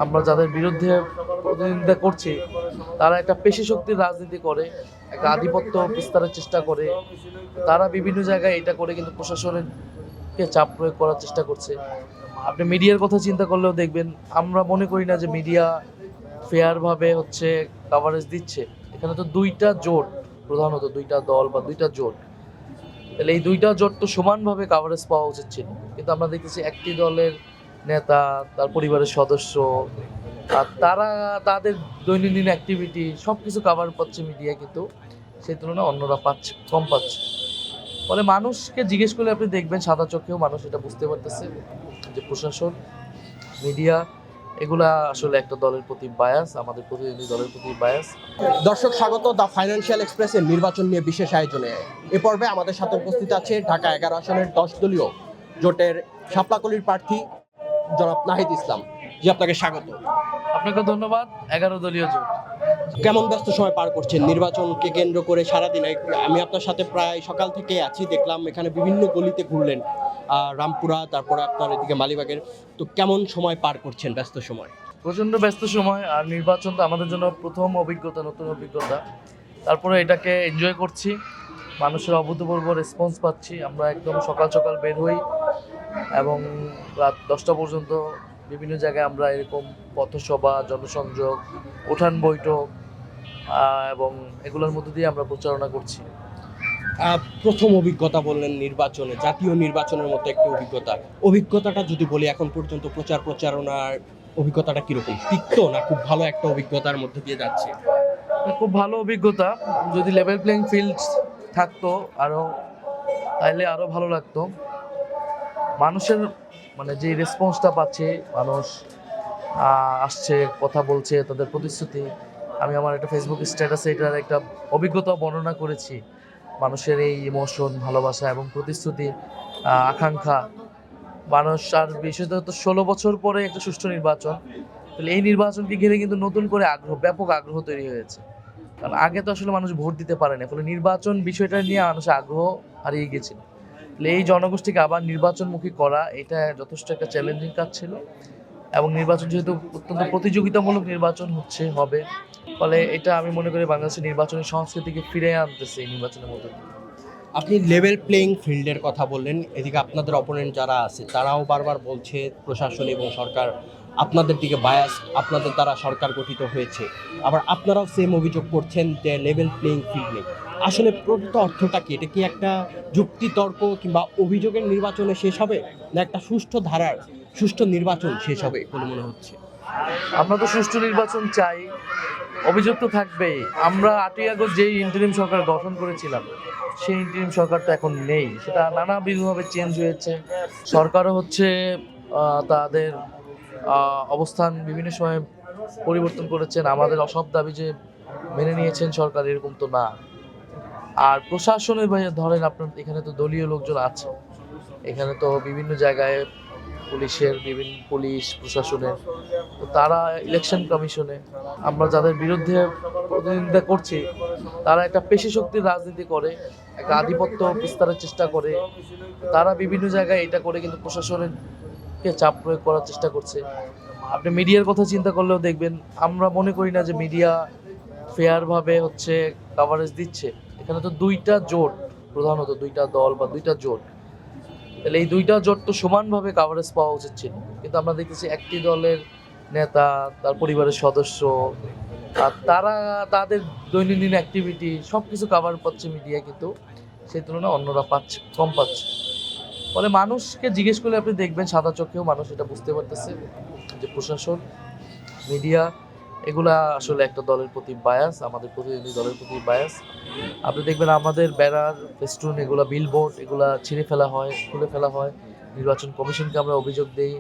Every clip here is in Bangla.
আমরা যাদের বিরুদ্ধে প্রতিদ্বন্দ্বিতা করছি তারা একটা পেশি শক্তির রাজনীতি করে, একটা আধিপত্য বিস্তারের চেষ্টা করে। তারা বিভিন্ন জায়গায় এটা করে কিন্তু প্রশাসনকে চাপ প্রয়োগ করার চেষ্টা করছে। আপনি মিডিয়ার কথা চিন্তা করলেও দেখবেন, আমরা মনে করি না যে মিডিয়া ফেয়ারভাবে কাভারেজ দিচ্ছে। এখানে তো দুইটা জোট, প্রধানত দুইটা দল বা দুইটা জোট, তাহলে এই দুইটা জোট তো সমানভাবে কাভারেজ পাওয়া উচিত ছিল। কিন্তু আমরা দেখতেছি একটি দলের নেতা, তার পরিবারের সদস্য, আর তারা তাদের দৈনন্দিন অ্যাক্টিভিটি সব কিছু কাভার পাচ্ছে মিডিয়া, কিন্তু সেই তুলনায় অন্যরা পাচ্ছে, কম পাচ্ছে। ফলে মানুষকে জিজ্ঞেস করলে আপনি দেখবেন সাদা চোখেও মানুষ এটা বুঝতে পারতেছে যে প্রশাসন, মিডিয়া এগুলা আসলে একটা দলের প্রতি বায়াস, আমাদের প্রতিনিধি দলের প্রতি বায়াস। দর্শক, স্বাগত দ্য ফাইন্যান্সিয়াল এক্সপ্রেসের নির্বাচন নিয়ে বিশেষ আয়োজনে। এ পর্বে আমাদের সাথে উপস্থিত আছে ঢাকা 11 আসনের 10 দলীয় জোটের শাপলাকলির প্রার্থী জনাব নাহিদ ইসলাম। জি, আপনাকে স্বাগত। আপনাকে ধন্যবাদ। 11 দলীয় জোট। কেমন ব্যস্ত সময় পার করছেন নির্বাচনকে কেন্দ্র করে? সারাদিন আমি আপনার সাথে প্রায় সকাল থেকে আছি, দেখলাম এখানে বিভিন্ন গলিতে ঘুরলেন, রামপুরা, তারপরে আপনার এদিকে মালিবাগের। তো কেমন সময় পার করছেন, ব্যস্ত সময়? প্রচণ্ড ব্যস্ত সময়, আর নির্বাচন তো আমাদের জন্য প্রথম অভিজ্ঞতা, নতুন অভিজ্ঞতা। তারপরে এটাকে এনজয় করছি, মানুষের অভূতপূর্ব রেসপন্স পাচ্ছি। আমরা একদম সকাল সকাল বের হই এবং রাত 10টা পর্যন্ত বিভিন্ন জায়গায় আমরা এরকম পথসভা, জনসংযোগ, উঠান বৈঠক এবং এগুলোর মধ্যে দিয়ে আমরা প্রচারণা করছি। প্রথম অভিজ্ঞতা বললেন নির্বাচনে, জাতীয় নির্বাচনের মতো একটি অভিজ্ঞতাটা যদি বলি, এখন পর্যন্ত প্রচারণার অভিজ্ঞতাটা কিরকম? তিক্ত না খুব ভালো একটা অভিজ্ঞতার মধ্যে দিয়ে যাচ্ছে? খুব ভালো অভিজ্ঞতা। যদি লেভেল প্লেইং ফিল্ড থাকতো তাহলে আরও ভালো লাগতো। মানুষের যে রেসপন্সটা পাচ্ছে, মানুষ আসছে, কথা বলছে, তাদের প্রতিশ্রুতি। আমি আমার একটা ফেসবুক স্ট্যাটাসে এটার একটা অভিজ্ঞতা বর্ণনা করেছি। মানুষের এই ইমোশন, ভালোবাসা এবং প্রতিশ্রুতি, আকাঙ্ক্ষা। মানুষ, আর বিশেষত 16 বছর পরে একটা সুষ্ঠু নির্বাচন, তাহলে এই নির্বাচনকে ঘিরে কিন্তু নতুন করে ব্যাপক আগ্রহ তৈরি হয়েছে। কারণ আগে তো আসলে মানুষ ভোট দিতে পারে না, ফলে নির্বাচন বিষয়টা নিয়ে মানুষের আগ্রহ হারিয়ে গেছিল। তাহলে এই জনগোষ্ঠীকে আবার নির্বাচনমুখী করা, এটা যথেষ্ট একটা চ্যালেঞ্জিং কাজ ছিল। এবং নির্বাচন যেহেতু অত্যন্ত প্রতিযোগিতামূলক নির্বাচন হবে, ফলে এটা আমি মনে করি বাংলাদেশের নির্বাচনী সংস্কৃতিকে ফিরে আনতেছে এই নির্বাচনের মধ্যে দিয়ে। আপনি লেভেল প্লেইং ফিল্ডের কথা বললেন, এদিকে আপনাদের অপোনেন্ট যারা আছে তারাও বারবার বলছে প্রশাসন এবং সরকার আপনাদের দিকে বায়াস, আপনাদের দ্বারা সরকার গঠিত হয়েছে। আবার আপনারাও সেম অভিযোগ করছেন যে লেভেল প্লেইং ফিল্ড নেই। আসলে প্রকৃত অর্থটা কি? এটা কি একটা যুক্তিতর্ক কিংবা অভিযোগের নির্বাচনে শেষ হবে, না একটা সুষ্ঠু নির্বাচন শেষ হবে বলে মনে হচ্ছে? আমরা তো সুষ্ঠু নির্বাচন চাই, অভিযোগ তো থাকবেই। আমরা 8ই আগস্ট যেই ইন্টারিম সরকার গঠন করেছিলাম, সেই ইন্টারিম সরকার তো এখন নেই, সেটা নানাবিধভাবে চেঞ্জ হয়েছে। সরকারও তাদের অবস্থান বিভিন্ন সময় পরিবর্তন করেছেন। আমাদের সব দাবি যে মেনে নিয়েছেন সরকার, এরকম তো না। আর প্রশাসনের ধরেন, আপনার এখানে তো দলীয় লোকজন আছে, এখানে তো বিভিন্ন জায়গায় পুলিশ প্রশাসনের, তো তারা ইলেকশন কমিশনে, আমরা যাদের বিরুদ্ধে প্রতিদ্বন্দ্বিতা করছি তারা একটা পেশি শক্তির রাজনীতি করে, একটা আধিপত্য বিস্তারের চেষ্টা করে। তারা বিভিন্ন জায়গায় এটা করে কিন্তু প্রশাসনকে চাপ প্রয়োগ করার চেষ্টা করছে। আপনি মিডিয়ার কথা চিন্তা করলেও দেখবেন, আমরা মনে করি না যে মিডিয়া ফেয়ারভাবে কাভারেজ দিচ্ছে। এখানে তো দুইটা জোট, প্রধানত দুইটা দল বা দুইটা জোট, তাহলে এই দুইটা জোট তো সমানভাবে কাভারেজ পাওয়া উচিত ছিল। কিন্তু আমরা দেখতেছি একটি দলের নেতা, তার পরিবারের সদস্য, আর তারা তাদের দৈনন্দিন অ্যাক্টিভিটি সব কিছু কাভার পাচ্ছে মিডিয়া, কিন্তু সেই তুলনায় অন্যরা পাচ্ছে, কম পাচ্ছে। ফলে মানুষকে জিজ্ঞেস করলে আপনি দেখবেন সাদা চোখেও মানুষ এটা বুঝতে পারতেছে যে প্রশাসন, মিডিয়া এগুলা আসলে একটা দলের প্রতি বায়াস, আমাদের প্রতিনিধি দলের প্রতি বায়াস। আপনি দেখবেন আমাদের ব্যানার, ফেস্টুন, এগুলা বিলবোর্ড, এগুলা ছিঁড়ে ফেলা হয়, খুলে ফেলা হয়। নির্বাচন কমিশনকে আমরা অভিযোগ দেই।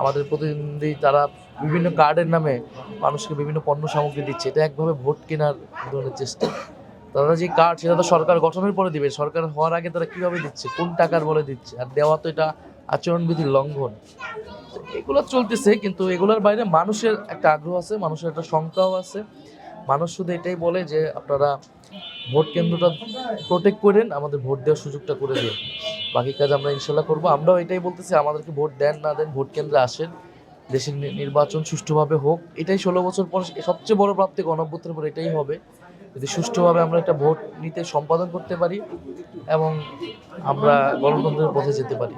আমাদের প্রতিনিধি তারা বিভিন্ন কার্ডের নামে মানুষকে বিভিন্ন পণ্য সামগ্রী দিচ্ছে, এটা একভাবে ভোট কেনার ধরনের চেষ্টা। তারা যে কার্ড, সেটা তো সরকার গঠনের পরে দিবে, সরকার হওয়ার আগে তারা কীভাবে দিচ্ছে, কোন টাকার বলে দিচ্ছে, আর দেওয়া তো এটা আচরণবিধির লঙ্ঘন। এগুলো চলতেছে, কিন্তু এগুলোর বাইরে মানুষের একটা আগ্রহ আছে, মানুষের একটা শঙ্কাও আছে। মানুষ শুধু এটাই বলে যে আপনারা ভোট কেন্দ্রটা প্রোটেক্ট করেন, আমাদের ভোট দেওয়ার সুযোগটা করে দিন, বাকি কাজ আমরা ইনশাল্লাহ করবো। আমরাও এটাই বলতেছি, আমাদেরকে ভোট দেন না দেন, ভোট কেন্দ্রে আসেন, দেশের নির্বাচন সুষ্ঠুভাবে হোক, এটাই 16 বছর পর সবচেয়ে বড় প্রাপ্তি গণঅভ্যুত্থানের পর এটাই হবে। যদি সুষ্ঠুভাবে আমরা একটা ভোট নিতে সম্পাদন করতে পারি এবং আমরা গণতন্ত্রের পথে যেতে পারি।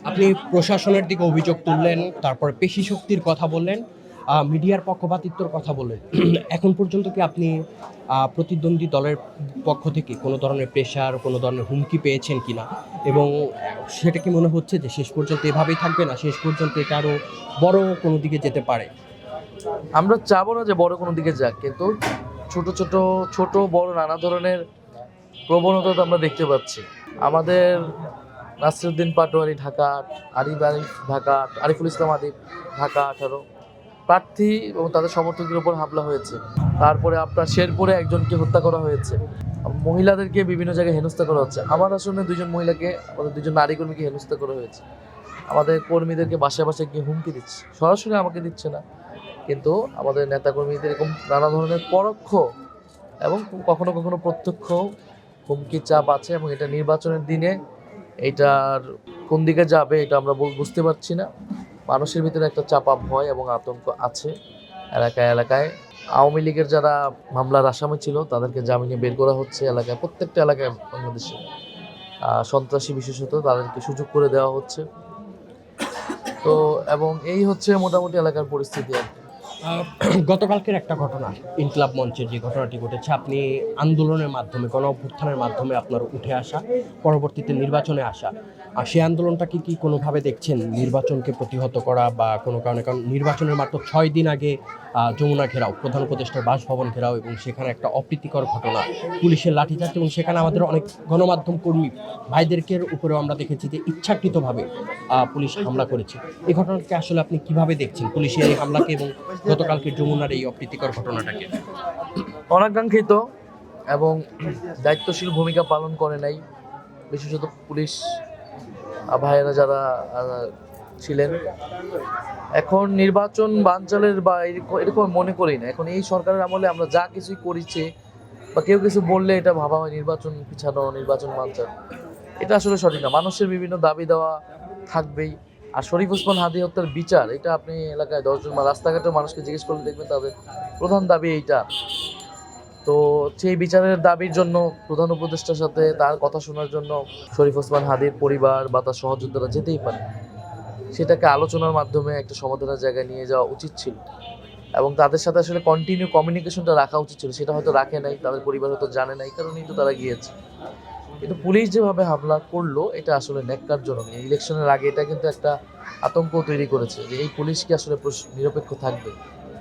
আপনি প্রশাসনের দিকে অভিযোগ তুললেন, তারপর পেশি শক্তির কথা বললেন, মিডিয়ার পক্ষপাতিত্বর কথা বললেন। এখন পর্যন্ত কি আপনি প্রতিদ্বন্দ্বী দলের পক্ষ থেকে কোনো ধরনের প্রেশার, কোনো ধরনের হুমকি পেয়েছেন কিনা, এবং সেটা কি মনে হচ্ছে যে শেষ পর্যন্ত এভাবেই থাকবে, না শেষ পর্যন্ত এটা আরও বড় কোনো দিকে যেতে পারে? আমরা চাবো না যে বড় কোনো দিকে যাক, কিন্তু ছোট ছোট ছোট বড় নানা ধরনের প্রবণতা তো আমরা দেখতে পাচ্ছি। আমাদের নাসিরুদ্দিন পাটোয়ারি ঢাকা, আরিফ ঢাকা, আরিফুল ইসলাম আদিব ঢাকা 18 প্রার্থী এবং তাদের সমর্থকদের উপর হামলা হয়েছে। তারপরে আপনার শেরপুরে একজনকে হত্যা করা হয়েছে। মহিলাদেরকে বিভিন্ন জায়গায় হেনস্থা করা হচ্ছে। আমার আসলে 2জন মহিলাকে, আমাদের 2জন নারী কর্মীকে হেনস্থা করা হয়েছে। আমাদের কর্মীদেরকে বাসায় বাসায় গিয়ে হুমকি দিচ্ছে, সরাসরি আমাকে দিচ্ছে না, কিন্তু আমাদের নেতাকর্মীদের এরকম নানা ধরনের পরোক্ষ এবং কখনো কখনো প্রত্যক্ষ হুমকি চাপ আছে, এবং এটা নির্বাচনের দিনে এইটার কোন দিকে যাবে এটা আমরা বুঝতে পারছি না। মানুষের ভিতরে একটা চাপা ভয় এবং আতঙ্ক আছে। এলাকায় এলাকায় আওয়ামী লীগের যারা মামলার আসামি ছিল তাদেরকে জামিনে বের করা হচ্ছে। এলাকায় প্রত্যেকটা এলাকায় বাংলাদেশে সন্ত্রাসী বিশেষত তাদেরকে সুযোগ করে দেওয়া হচ্ছে। তো এবং এই হচ্ছে মোটামুটি এলাকার পরিস্থিতি আর কি। গতকালকের একটা ঘটনা, ইনকলাব মঞ্চের যে ঘটনাটি ঘটেছে, আপনি আন্দোলনের মাধ্যমে, গণ অভ্যুত্থানের মাধ্যমে আপনার উঠে আসা, পরবর্তীতে নির্বাচনে আসা, আর সেই আন্দোলনটাকে কি কোনোভাবে দেখছেন নির্বাচনকে প্রতিহত করা বা কোনো কারণে? কারণ নির্বাচনের মাত্র 6 দিন আগে যমুনা ঘেরাও, প্রধান উপদেষ্টার বাসভবন ঘেরাও, এবং সেখানে একটা অপ্রীতিকর ঘটনা, পুলিশের লাঠিচার্জ, এবং সেখানে আমাদের অনেক গণমাধ্যম কর্মী ভাইদেরকে উপরেও আমরা দেখেছি যে ইচ্ছাকৃতভাবে পুলিশ হামলা করেছে। এই ঘটনাকে আসলে আপনি কিভাবে দেখছেন, পুলিশের এই হামলাকে এবং গতকালকে যমুনার এই অপ্রীতিকর ঘটনাটাকে? অনাকাঙ্ক্ষিত এবং দায়িত্বশীল ভূমিকা পালন করে নাই বিশেষত পুলিশ ভাইয়েরা যারা ছিলেন। এখন নির্বাচন বানচালের বা এরকম মনে করি না। এখন এই সরকারের আমলে আমরা যা কিছুই করেছি বা কেউ কিছু বললে এটা ভাবা হয় নির্বাচন পিছানো, নির্বাচন বানচাল। এটা আসলে সঠিক না। মানুষের বিভিন্ন দাবি দেওয়া থাকবেই। আর শরীফ ওসমান হাদী হত্যার বিচার, এটা আপনি এলাকায় 10 জন বা রাস্তাঘাটেও মানুষকে জিজ্ঞেস করলে দেখবেন তাদের প্রধান দাবি এইটা। তো সেই বিচারের দাবির জন্য প্রধান উপদেষ্টার সাথে তার কথা শোনার জন্য শরীফ ওসমান হাদীর পরিবার বা তার সহযোদ্ধারা যেতেই পারে। সেটাকে আলোচনার মাধ্যমে একটা সমাধানের জায়গায় নিয়ে যাওয়া উচিত ছিল, এবং তাদের সাথে আসলে কন্টিনিউ কমিউনিকেশনটা রাখা উচিত ছিল। সেটা হয়তো রাখে নাই, তাদের পরিবার হয়তো জানে না, এই কারণেই তো তারা গিয়েছে। কিন্তু পুলিশ যেভাবে হামলা করলো এটা আসলে ন্যাক্কারজনক। ইলেকশনের আগে এটা কিন্তু একটা আতঙ্ক তৈরি করেছে যে এই পুলিশ কি আসলে নিরপেক্ষ থাকবে।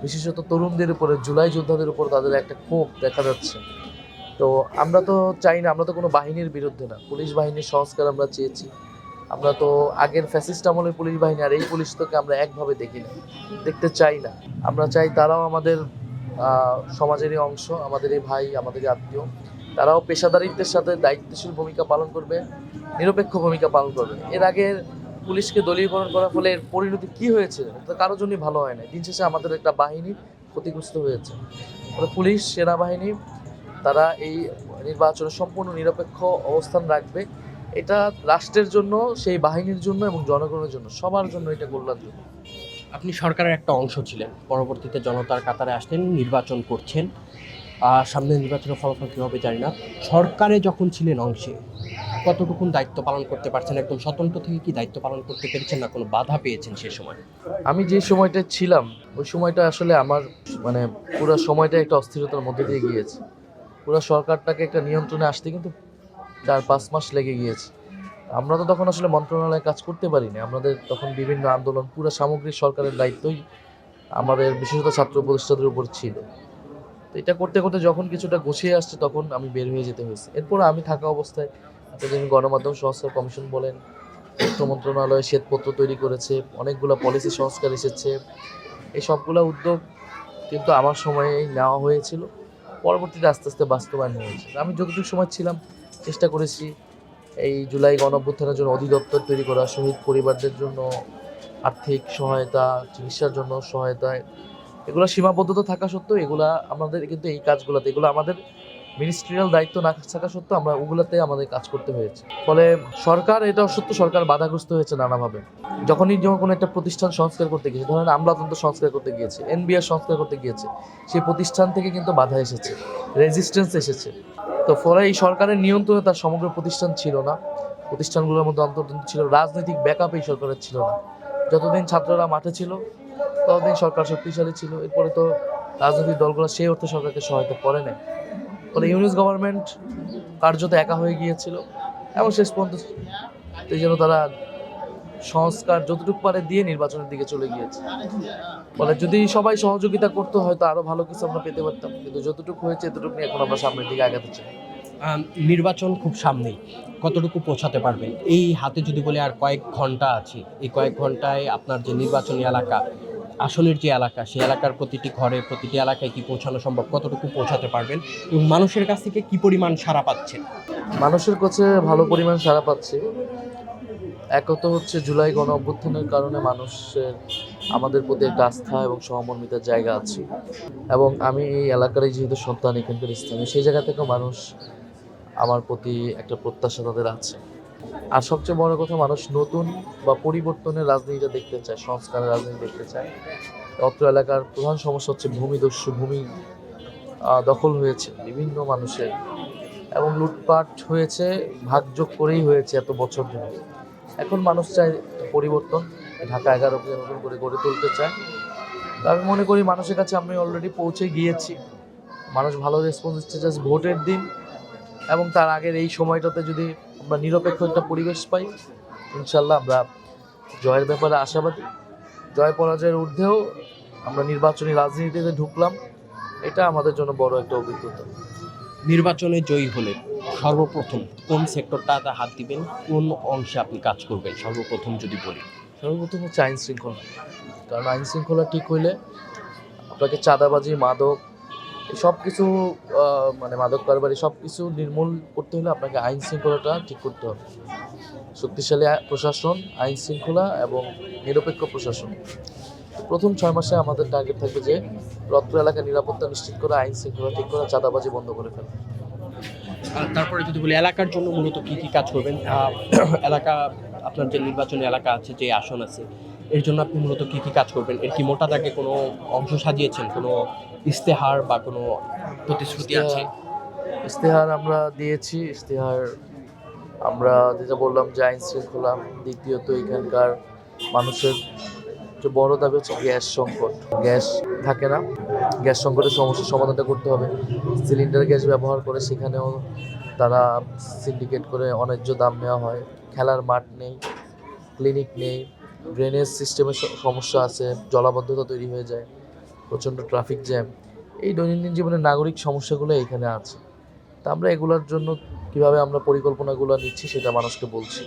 বিশেষত তরুণদের উপরে, জুলাই যোদ্ধাদের উপর তাদের একটা ক্ষোভ দেখা যাচ্ছে। তো আমরা তো চাই না, আমরা তো কোনো বাহিনীর বিরুদ্ধে না। পুলিশ বাহিনীর সংস্কার আমরা চেয়েছি। আমরা তো আগের ফ্যাসিস্ট আমলের পুলিশ বাহিনী আর এই পুলিশ তোকে আমরা একভাবে দেখি না, দেখতে চাই না। আমরা চাই তারাও আমাদের সমাজেরই অংশ, আমাদেরই ভাই, আমাদেরই আত্মীয়। তারাও পেশাদারিত্বের সাথে দায়িত্বশীল ভূমিকা পালন করবে, নিরপেক্ষ ভূমিকা পালন করবে। এর আগে পুলিশকে দলীয়করণ করার ফলে এর পরিণতি কী হয়েছে এটা কারোর জন্যই ভালো হয় না। দিন শেষে আমাদের একটা বাহিনী ক্ষতিগ্রস্ত হয়েছে। পুলিশ, সেনাবাহিনী তারা এই নির্বাচনে সম্পূর্ণ নিরপেক্ষ অবস্থান রাখবে। এটা রাষ্ট্রের জন্য, সেই বাহিনীর জন্য এবং জনগণের জন্য, সবার জন্য এটা কল্যাণজনক। আপনি সরকারের একটা অংশ ছিলেন, পরবর্তীতে জনতার কাতারে আসলেন, নির্বাচন করছেন। সামনে নির্বাচনের ফলাফল কী হবে জানি না। সরকারে যখন ছিলেন অংশে, কতটুকুন দায়িত্ব পালন করতে পারছেন? একদম স্বতন্ত্র থেকে কি দায়িত্ব পালন করতে পেরেছেন, না কোনো বাধা পেয়েছেন সে সময়? আমি যে সময়টা ছিলাম ওই সময়টা আসলে আমার পুরো সময়টা একটা অস্থিরতার মধ্যে দিয়ে গিয়েছে। পুরো সরকারটাকে একটা নিয়ন্ত্রণে আসতে কিন্তু 4-5 মাস লেগে গিয়েছে। আমরা তো তখন আসলে মন্ত্রণালয়ে কাজ করতে পারিনি। আমাদের তখন বিভিন্ন আন্দোলন, পুরো সামগ্রিক সরকারের দায়িত্বই আমাদের বিশেষত ছাত্র উপদেষ্টাদের উপর ছিল। তো এটা করতে করতে যখন কিছুটা গুছিয়ে আসছে তখন আমি বের হয়ে যেতে হয়েছে। এরপর আমি থাকা অবস্থায় আপনি গণমাধ্যম সংস্কার কমিশন বলেন, তথ্য মন্ত্রণালয় শ্বেতপত্র তৈরি করেছে, অনেকগুলো পলিসি সংস্কার এসেছে। এই সবগুলো উদ্যোগ কিন্তু আমার সময়েই নেওয়া হয়েছিল। পরবর্তীতে আস্তে আস্তে বাস্তবায়ন হয়েছে। আমি যতটুকু সময় ছিলাম চেষ্টা করেছি এই জুলাই গণঅভ্যুত্থানের জন্য অধিদপ্তর তৈরি করা, শহীদ পরিবারদের জন্য আর্থিক সহায়তা, চিকিৎসার জন্য সহায়তা। এগুলো সীমাবদ্ধতা থাকা সত্ত্বেও এগুলা আমাদের কিন্তু এই কাজগুলোতে, এগুলো আমাদের মিনিস্ট্রিয়াল দায়িত্ব না থাকা সত্ত্বেও আমরা ওগুলোতে আমাদের কাজ করতে হয়েছে। ফলে সরকার, এটা সত্য, সরকার বাধাগ্রস্ত হয়েছে নানাভাবে। যখনই যেমন কোনো একটা প্রতিষ্ঠান সংস্কার করতে গিয়েছে, ধরেন আমলাতন্ত্র সংস্কার করতে গিয়েছে, এনবিআর সংস্কার করতে গিয়েছে, সেই প্রতিষ্ঠান থেকে কিন্তু বাধা এসেছে, রেজিস্ট্যান্স এসেছে। তো ফলে এই সরকারের নিয়ন্ত্রণে তার সমগ্র প্রতিষ্ঠান ছিল না। প্রতিষ্ঠানগুলোর মধ্যে অন্তর্ভুক্ত ছিল, রাজনৈতিক ব্যাকআপ এই সরকারের ছিল না। যতদিন ছাত্ররা মাঠে ছিল ততদিন সরকার শক্তিশালী ছিল। এরপরে তো রাজনৈতিক দলগুলো সেই অর্থে সরকারকে সহায়তা করে নেয়। ফলে ইউনিস গভর্নমেন্ট কার্যত একা হয়ে গিয়েছিল এবং শেষ পর্যন্ত এই জন্য তারা সংস্কার যতটুকু পারে দিয়ে নির্বাচনের দিকে চলে গিয়েছে। ফলে যদি সবাই সহযোগিতা করতো হয়তো আরো ভালো কিছু আমরা পেতে পারতাম, কিন্তু যতটুকু হয়েছে এতটুকু নিয়ে এখন আমরা সামনের দিকে আগাতে চাই। নির্বাচন খুব সামনেই, কতটুকু পৌঁছাতে পারবেন? এই হাতে যদি বলে আর কয়েক ঘন্টা আছে, এই কয়েক ঘন্টায় আপনার যে নির্বাচনী এলাকা, আসনের যে এলাকা, সেই এলাকার প্রতিটি ঘরে, প্রতিটি এলাকায় কি পৌঁছানো সম্ভব? কতটুকু পৌঁছাতে পারবেন এবং মানুষের কাছ থেকে কি পরিমাণ সাড়া পাচ্ছেন? মানুষের কাছে ভালো পরিমাণ সাড়া পাচ্ছি। একত হচ্ছে জুলাই গণ অভ্যুত্থানের কারণে মানুষের আমাদের প্রতি একটা আস্থা এবং সহমর্মিতার জায়গা আছে, এবং আমি এই এলাকারই যেহেতু সন্তান, এখানকার স্থানীয়, সেই জায়গা থেকেও মানুষ আমার প্রতি একটা প্রত্যাশা তাদের আছে। আর সবচেয়ে বড় কথা, মানুষ নতুন বা পরিবর্তনের রাজনীতিটা দেখতে চায়, সংস্কারের রাজনীতি দেখতে চায়। অত্র এলাকার প্রধান সমস্যা হচ্ছে ভূমিদস্যু, ভূমি দখল হয়েছে বিভিন্ন মানুষের, এবং লুটপাট হয়েছে, ভাগযোগ করেই হয়েছে এত বছর ধরে। এখন মানুষ চায় পরিবর্তন, ঢাকা 11কে নতুন করে গড়ে তুলতে চায়। তো আমি মনে করি মানুষের কাছে আমি অলরেডি পৌঁছে গিয়েছি। মানুষ ভালো রেসপন্স দিচ্ছে। জাস্ট ভোটের দিন এবং তার আগের এই সময়টাতে যদি আমরা নিরপেক্ষ একটা পরিবেশ পাই, ইনশাল্লাহ আমরা জয়ের ব্যাপারে আশাবাদী। জয় পরাজয়ের ঊর্ধ্বেও আমরা নির্বাচনী রাজনীতিতে ঢুকলাম, এটা আমাদের জন্য বড় একটা অভিজ্ঞতা। নির্বাচনে জয়ী হলে সর্বপ্রথম কোন সেক্টরটাতে হাত দিবেন, কোন অংশে আপনি কাজ করবেন সর্বপ্রথম যদি বলি? সর্বপ্রথম হচ্ছে আইন শৃঙ্খলা। কারণ আইন শৃঙ্খলা ঠিক হইলে আপনাকে চাঁদাবাজি, মাদক, সব কিছু মানে মাদক কারবারি সব কিছু নির্মূল করতে হলে আপনাকে আইন শৃঙ্খলাটা ঠিক করতে হবে। শক্তিশালী প্রশাসন, আইন শৃঙ্খলা এবং নিরপেক্ষ প্রশাসন। প্রথম 6 মাসে আমাদের টার্গেট থাকবে যে অত্র এলাকার নিরাপত্তা নিশ্চিত করা, আইন শৃঙ্খলা ঠিক করা, চাঁদাবাজি বন্ধ করে ফেলা। তারপরে যদি বলি এলাকার জন্য মূলত কি কি কাজ করবেন? এলাকা, আপনার যে নির্বাচনী এলাকা আছে, যে আসন আছে, এর জন্য আপনি মূলত কি কি কাজ করবেন? এর কি মোটা দাগে কোনো অংশ সাজিয়েছেন, কোনো ইস্তেহার বা কোনো প্রতিশ্রুতি আছে? ইশতেহার আমরা দিয়েছি। ইশতেহার আমরা যেটা বললাম যে আইন শৃঙ্খলা, দ্বিতীয়ত এখানকার মানুষের যে বড় দাবি হচ্ছে গ্যাস সংকট। গ্যাস থাকে না, গ্যাস সংকটের সমস্যার সমাধানটা করতে হবে। সিলিন্ডার গ্যাস ব্যবহার করে সেখানেও তারা সিন্ডিকেট করে অন্যায্য দাম নেওয়া হয়। খেলার মাঠ নেই, ক্লিনিক নেই, ড্রেনেজ সিস্টেমের সমস্যা আছে, জলাবদ্ধতা তৈরি হয়ে যায়, প্রচণ্ড ট্রাফিক জ্যাম। এই দৈনন্দিন জীবনের নাগরিক সমস্যাগুলো এখানে আছে। তা আমরা এগুলোর জন্য কিভাবে আমরা পরিকল্পনাগুলো নিচ্ছি সেটা মানুষকে বলছি।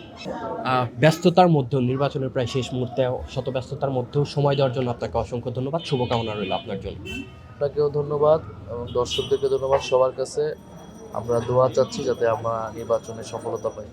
ব্যস্ততার মধ্যেও, নির্বাচনের প্রায় শেষ মুহূর্তে শত ব্যস্ততার মধ্যেও সময় দেওয়ার জন্য আপনাকে অসংখ্য ধন্যবাদ। শুভকামনা রইল আপনার জন্য। আপনাকেও ধন্যবাদ এবং দর্শকদেরকে ধন্যবাদ। সবার কাছে আমরা দোয়া চাচ্ছি যাতে আমরা নির্বাচনে সফলতা পাই।